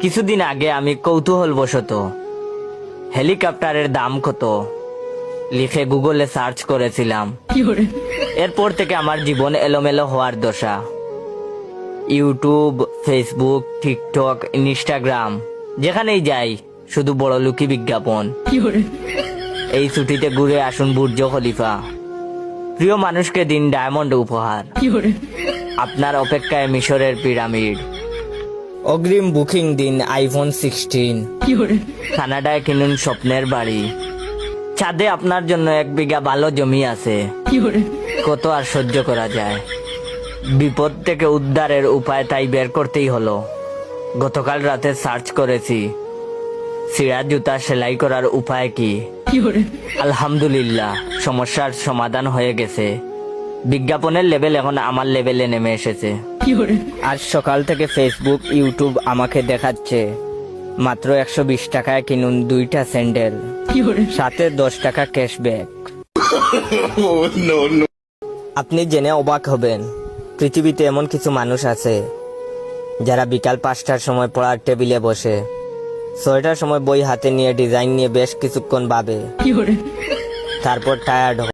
কিছুদিন আগে আমি কৌতূহলবশত হেলিকপ্টারের দাম কত লিখে গুগলে সার্চ করেছিলাম। এরপর থেকে আমার জীবন এলোমেলো হওয়ার দশা। ইউটিউব, ফেসবুক, টিকটক, ইনস্টাগ্রাম, যেখানেই যাই শুধু বড়লোকি বিজ্ঞাপন। এই ছুটিতে ঘুরে আসুন বুর্জ খলিফা, প্রিয় মানুষকে দিন ডায়মন্ড উপহার, আপনার অপেক্ষায় মিশরের পিরামিড, অগ্রিম বুকিং দিন আইফোন 16, কানাডায় কিনুন স্বপ্নের বাড়ি, ছাদে আপনার জন্য 1 বিঘা ভালো জমি আছে। কত আর সহ্য করা যায়। বিপদ থেকে উদ্ধারের উপায় তাই বের করতেই হলো। গতকাল রাতে সার্চ করেছি ছিঁড়া জুতা সেলাই করার উপায় কি। আলহামদুলিল্লাহ, সমস্যার সমাধান হয়ে গেছে। বিজ্ঞাপনের লেভেল এখন আমার লেভেলে নেমে এসেছে। আজ সকাল থেকে ফেসবুক, ইউটিউব আমাকে দেখাচ্ছে মাত্র 120 টাকায় কিনুন 2টা স্যান্ডেল, সাথে 10 টাকা ক্যাশব্যাক। আপনি জেনে অবাক হবেন, পৃথিবীতে এমন কিছু মানুষ আছে যারা বিকাল 5টার সময় পড়ার টেবিলে বসে 6টার সময় বই হাতে নিয়ে ডিজাইন নিয়ে বেশ কিছুক্ষণ ভাবে, তারপর টায়ার্ড